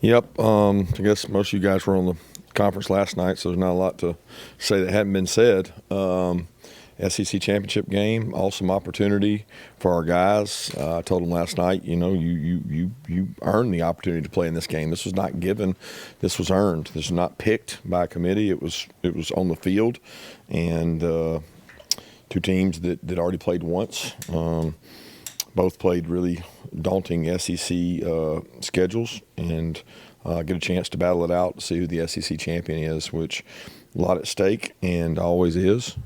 Yep. I guess most of you guys were on the conference last night, so there's not a lot to say that hadn't been said. SEC championship game, awesome opportunity for our guys. I told them last night, you earned the opportunity to play in this game. This was not given, this was earned. This was not picked by a committee. It was on the field, and two teams that already played once. Both played really daunting SEC schedules, and get a chance to battle it out to see who the SEC champion is, which a lot at stake and always is.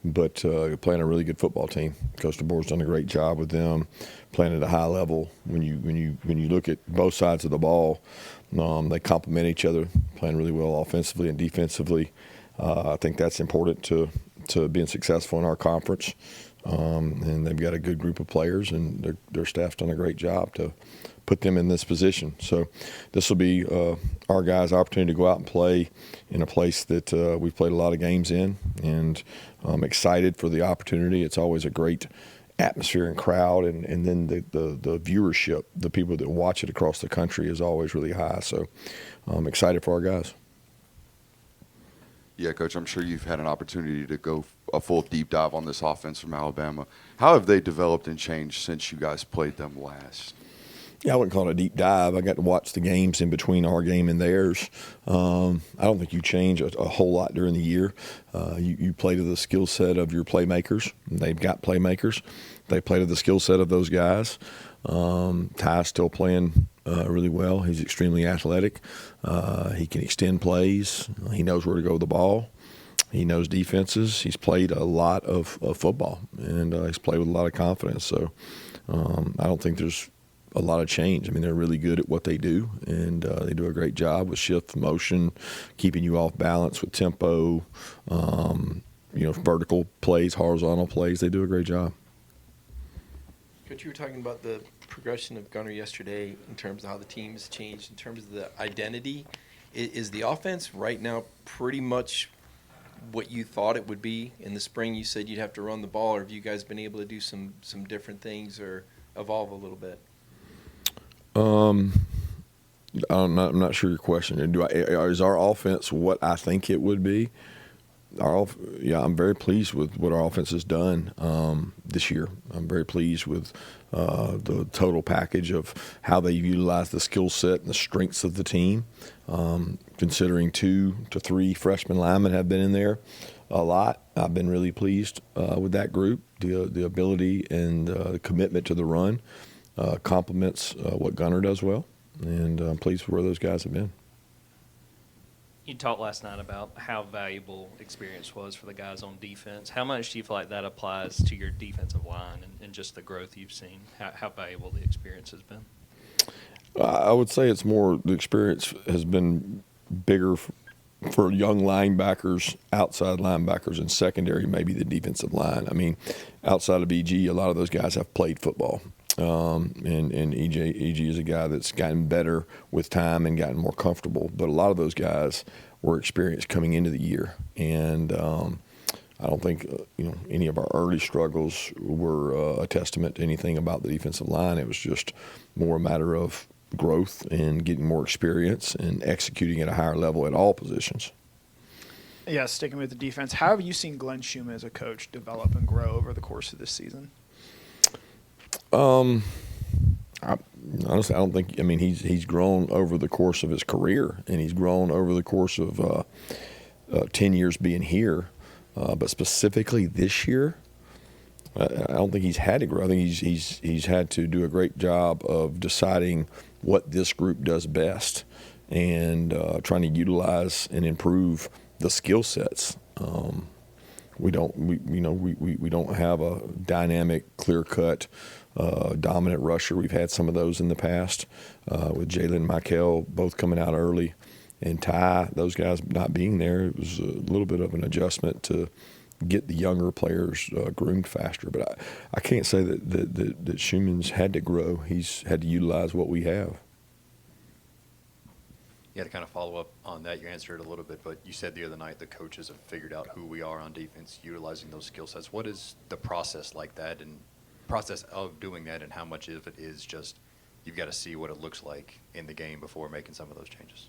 But playing a really good football team. Coach DeBoer's done a great job with them, playing at a high level. When you look at both sides of the ball, they complement each other, playing really well offensively and defensively. I think that's important to being successful in our conference. And they've got a good group of players, and their staff's done a great job to put them in this position. So this will be our guys' opportunity to go out and play in a place that we've played a lot of games in, and I'm excited for the opportunity. It's always a great atmosphere and crowd, and then the viewership, the people that watch it across the country is always really high. So I'm excited for our guys. Yeah, Coach, I'm sure you've had an opportunity to go a full deep dive on this offense from Alabama. How have they developed and changed since you guys played them last? Yeah, I wouldn't call it a deep dive. I got to watch the games in between our game and theirs. I don't think you change a whole lot during the year. You play to the skill set of your playmakers. They've got playmakers. They play to the skill set of those guys. Ty's still playing really well. He's extremely athletic. He can extend plays. He knows where to go with the ball. He knows defenses. He's played a lot of football, and he's played with a lot of confidence. So I don't think there's a lot of change. I mean, they're really good at what they do, and they do a great job with shift motion, keeping you off balance with tempo, vertical plays, horizontal plays. They do a great job. Coach, you were talking about the progression of Gunner yesterday in terms of how the team has changed, in terms of the identity. Is the offense right now pretty much what you thought it would be? In the spring you said you'd have to run the ball, or have you guys been able to do some different things or evolve a little bit? I'm not sure your question. Is our offense what I think it would be? I'm very pleased with what our offense has done this year. I'm very pleased with the total package of how they utilize the skill set and the strengths of the team. Considering 2 to 3 freshman linemen have been in there a lot, I've been really pleased with that group. The ability and the commitment to the run complements what Gunner does well, and I'm pleased with where those guys have been. You talked last night about how valuable experience was for the guys on defense. How much do you feel like that applies to your defensive line and just the growth you've seen? How valuable the experience has been? I would say it's more the experience has been bigger for young linebackers, outside linebackers, and secondary, maybe the defensive line. I mean, outside of EG, a lot of those guys have played football. And EG is a guy that's gotten better with time and gotten more comfortable. But a lot of those guys were experienced coming into the year. And I don't think any of our early struggles were a testament to anything about the defensive line. It was just more a matter of growth and getting more experience and executing at a higher level at all positions. Yeah, sticking with the defense, how have you seen Glenn Schumann as a coach develop and grow over the course of this season? Honestly, I don't think. I mean, he's grown over the course of his career, and he's grown over the course of 10 years being here. But specifically this year, I don't think he's had to grow. I think he's had to do a great job of deciding what this group does best, and trying to utilize and improve the skill sets. We don't have a dynamic, clear-cut, dominant rusher. We've had some of those in the past with Jalen and Michael both coming out early, and Ty, those guys not being there. It was a little bit of an adjustment to get the younger players groomed faster. But I can't say that Schumann's had to grow. He's had to utilize what we have. Yeah, to kind of follow up on that, you answered it a little bit, but you said the other night the coaches have figured out who we are on defense, utilizing those skill sets. What is the process like that, and process of doing that, and how much of it is just you've got to see what it looks like in the game before making some of those changes?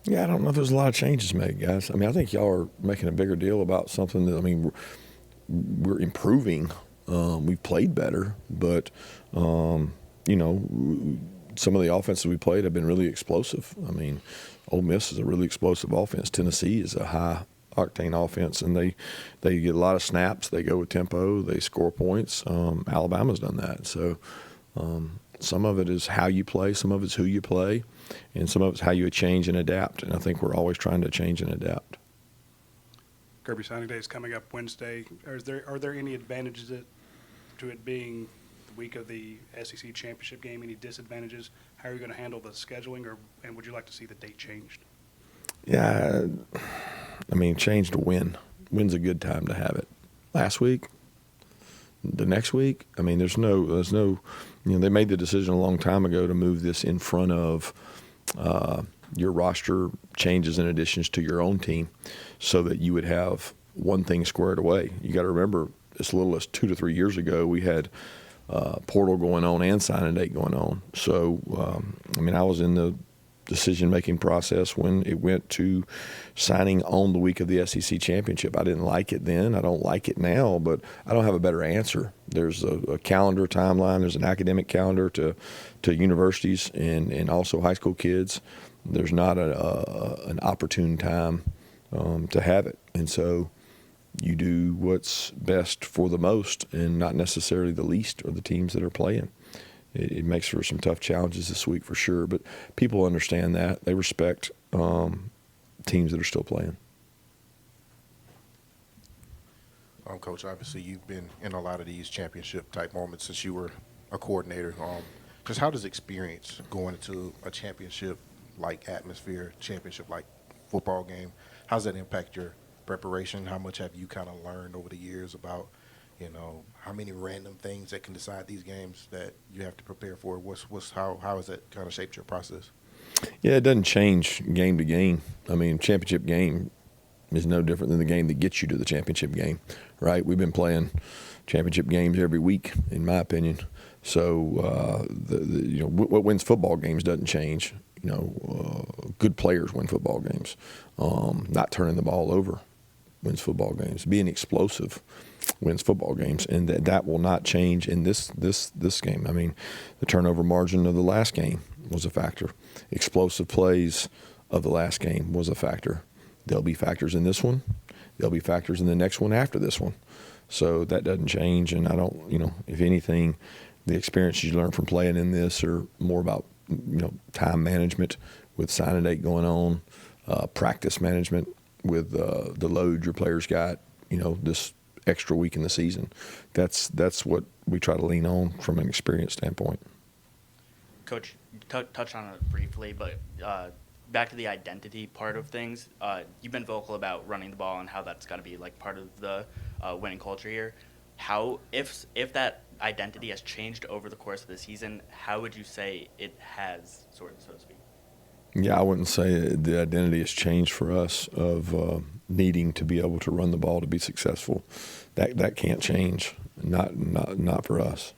Yeah, I don't know if there's a lot of changes made, guys. I mean, I think y'all are making a bigger deal about something that, I mean, we're improving. We've played better, but, you know, some of the offenses we played have been really explosive. I mean, Ole Miss is a really explosive offense. Tennessee is a high octane offense, and they get a lot of snaps. They go with tempo. They score points. Alabama's done that. So some of it is how you play. Some of it's who you play. And some of it's how you change and adapt. And I think we're always trying to change and adapt. Kirby Signing Day is coming up Wednesday. Are there any advantages to it being the week of the SEC championship game? Any disadvantages? How are you going to handle the scheduling, and would you like to see the date changed? Yeah, I mean, change to win. Win's a good time to have it. Last week, the next week, I mean, there's no, you know, they made the decision a long time ago to move this in front of your roster changes and additions to your own team so that you would have one thing squared away. You got to remember, as little as 2 to 3 years ago, we had portal going on and signing date going on. So, I mean, I was in the decision-making process when it went to signing on the week of the SEC championship. I didn't like it then. I don't like it now, but I don't have a better answer. There's a calendar timeline. There's an academic calendar to universities and also high school kids. There's not an opportune time to have it. And so you do what's best for the most and not necessarily the least or the teams that are playing. It makes for some tough challenges this week for sure, but people understand that. They respect teams that are still playing. Coach, obviously you've been in a lot of these championship-type moments since you were a coordinator. Just how does experience going into a championship-like atmosphere, championship-like football game, how does that impact your preparation? How much have you kind of learned over the years about, you know, how many random things that can decide these games that you have to prepare for? How has that kind of shaped your process? Yeah, it doesn't change game to game. I mean, championship game is no different than the game that gets you to the championship game, right? We've been playing championship games every week, in my opinion. So, you know, what wins football games doesn't change. You know, good players win football games. Not turning the ball over wins football games. Being explosive wins football games, and that will not change in this game. I mean, the turnover margin of the last game was a factor. Explosive plays of the last game was a factor. There'll be factors in this one. There'll be factors in the next one after this one. So that doesn't change, and I don't, you know, if anything, the experiences you learn from playing in this are more about, you know, time management with signing date going on, practice management with the load your players got, you know, this extra week in the season. That's what we try to lean on from an experience standpoint. Coach, touched on it briefly, but back to the identity part of things. You've been vocal about running the ball and how that's got to be like part of the winning culture here. How, if that identity has changed over the course of the season, how would you say it has, so to speak? Yeah, I wouldn't say the identity has changed for us of needing to be able to run the ball to be successful. That can't change. Not for us.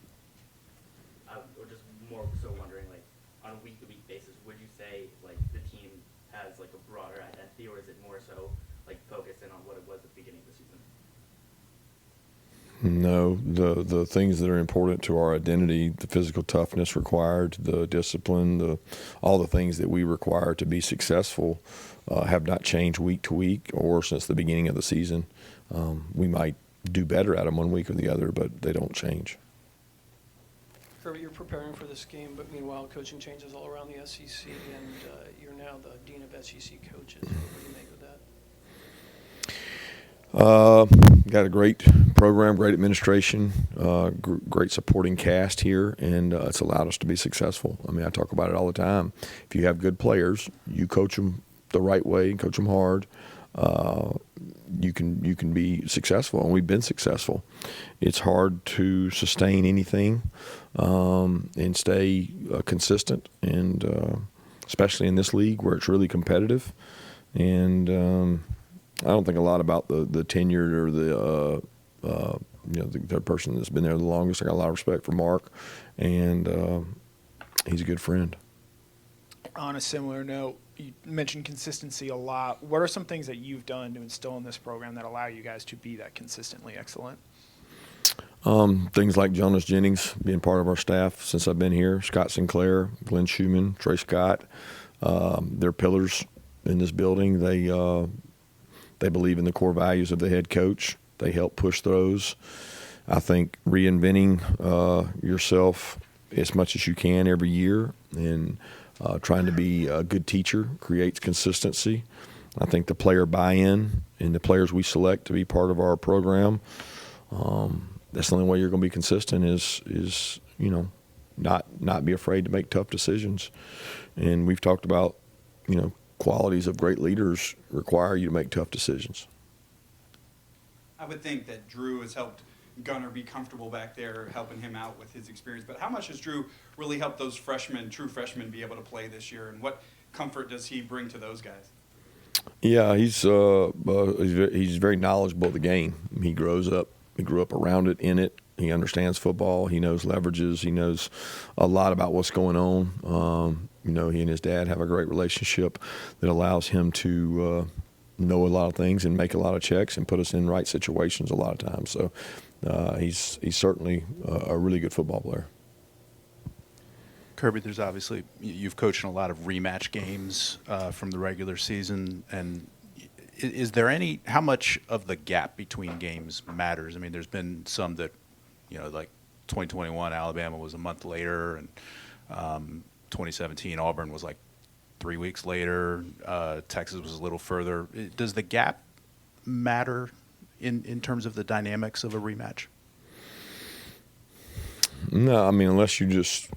I'm just more so wondering, like, on a week-to-week basis, would you say like the team has like a broader identity, or is it more so like focused in on what it was at the beginning of the season? No, the things that are important to our identity, the physical toughness required, the discipline, all the things that we require to be successful have not changed week to week or since the beginning of the season. We might do better at them one week or the other, but they don't change. Kirby, you're preparing for this game, but meanwhile, coaching changes all around the SEC, and you're now the dean of SEC coaches. What do you make of that? Got a great program, great administration, great supporting cast here, and it's allowed us to be successful. I mean, I talk about it all the time. If you have good players, you coach them the right way, coach them hard, you can be successful, and we've been successful. It's hard to sustain anything and stay consistent, and especially in this league where it's really competitive. And I don't think a lot about the tenured or the person that's been there the longest. I got a lot of respect for Mark, and he's a good friend. On a similar note, you mentioned consistency a lot. What are some things that you've done to instill in this program that allow you guys to be that consistently excellent? Things like Jonas Jennings being part of our staff since I've been here, Scott Sinclair, Glenn Schumann, Trey Scott. They're pillars in this building. They believe in the core values of the head coach. They help push those. I think reinventing yourself as much as you can every year and trying to be a good teacher creates consistency. I think the player buy-in and the players we select to be part of our program, that's the only way you're going to be consistent is not be afraid to make tough decisions. And we've talked about, qualities of great leaders require you to make tough decisions. I would think that Drew has helped Gunner be comfortable back there, helping him out with his experience. But how much has Drew really helped those true freshmen, be able to play this year? And what comfort does he bring to those guys? Yeah, he's very knowledgeable of the game. He grew up around it, in it. He understands football. He knows leverages. He knows a lot about what's going on. He and his dad have a great relationship that allows him to know a lot of things and make a lot of checks and put us in right situations a lot of times. So he's certainly a really good football player. Kirby, there's obviously, you've coached in a lot of rematch games from the regular season, and is there how much of the gap between games matters? I mean, there's been some that, like 2021, Alabama was a month later, and 2017, Auburn was like 3 weeks later. Texas was a little further. Does the gap matter in terms of the dynamics of a rematch? No, I mean, unless you just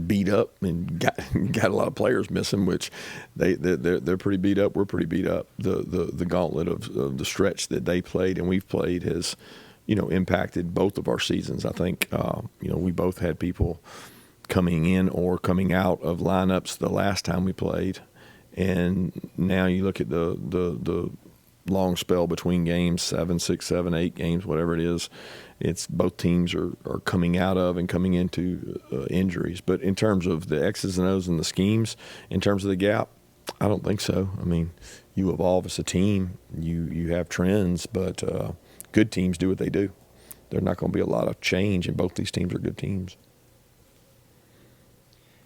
beat up and got a lot of players missing, which they're pretty beat up. We're pretty beat up. The gauntlet of the stretch that they played and we've played has, impacted both of our seasons. I think, we both had people coming in or coming out of lineups the last time we played, and now you look at the long spell between games, 7, 6, 7, 8 games, whatever it is. It's both teams are coming out of and coming into injuries. But in terms of the X's and O's and the schemes, in terms of the gap, I don't think so. I mean, you evolve as a team. You have trends, but good teams do what they do. There's not going to be a lot of change, and both these teams are good teams.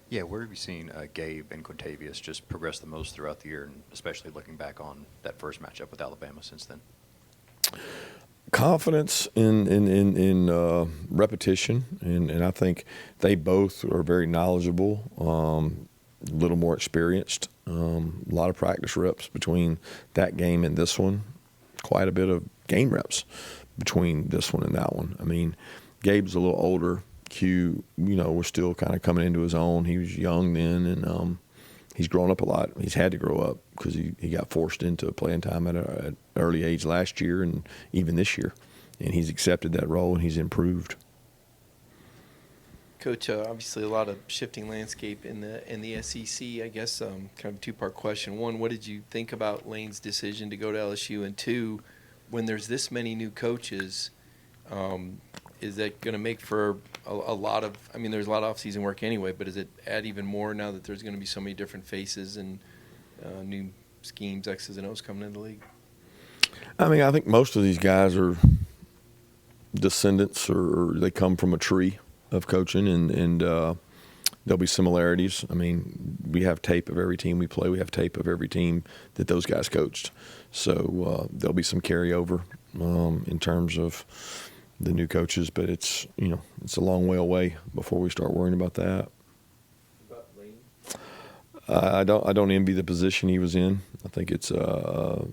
Yeah, where have you seen Gabe and Quintavious just progress the most throughout the year, and especially looking back on that first matchup with Alabama since then? Confidence in repetition, and I think they both are very knowledgeable, a little more experienced, a lot of practice reps between that game and this one, quite a bit of game reps between this one and that one. I mean, Gabe's a little older. Q, was still kind of coming into his own. He was young then, and he's grown up a lot. He's had to grow up because he got forced into playing time at an early age last year and even this year. And he's accepted that role, and he's improved. Coach, obviously a lot of shifting landscape in the SEC. I guess kind of a two-part question. One, what did you think about Lane's decision to go to LSU? And two, when there's this many new coaches, is that going to make for a lot of – I mean, there's a lot of off-season work anyway, but does it add even more now that there's going to be so many different faces and new schemes, X's and O's coming into the league? I mean, I think most of these guys are descendants or they come from a tree of coaching, and there'll be similarities. I mean, we have tape of every team we play. We have tape of every team that those guys coached. So there'll be some carryover in terms of – the new coaches, but it's a long way away before we start worrying about that. I don't envy the position he was in. I think it's a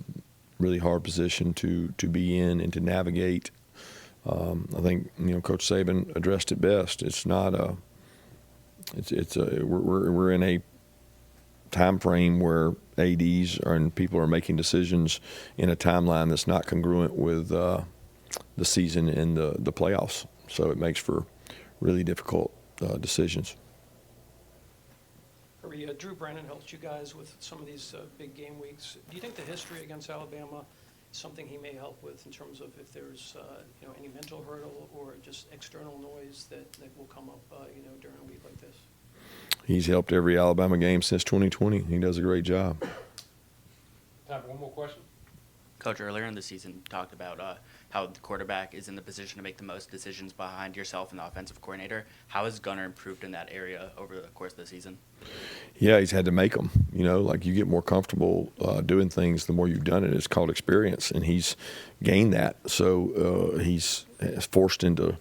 really hard position to be in and to navigate. I think Coach Saban addressed it best. It's not we're in a time frame where ADs and people are making decisions in a timeline that's not congruent with the season and the playoffs. So it makes for really difficult decisions. Drew Brennan helped you guys with some of these big game weeks. Do you think the history against Alabama something he may help with in terms of if there's, any mental hurdle or just external noise that will come up, during a week like this? He's helped every Alabama game since 2020. He does a great job. Time for one more question. Coach, earlier in the season, you talked about how the quarterback is in the position to make the most decisions behind yourself and the offensive coordinator. How has Gunner improved in that area over the course of the season? Yeah, he's had to make them. Like you get more comfortable doing things the more you've done it. It's called experience, and he's gained that. So he's forced into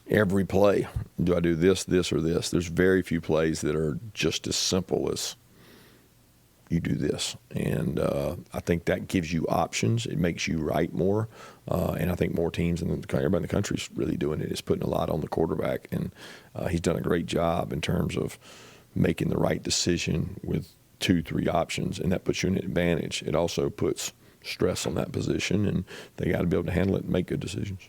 every play. Do I do this, this, or this? There's very few plays that are just as simple as you do this. And I think that gives you options. It makes you right more. And I think more teams and everybody in the country is really doing it. Is putting a lot on the quarterback. And he's done a great job in terms of making the right decision with 2-3 options. And that puts you in an advantage. It also puts stress on that position. And they got to be able to handle it and make good decisions.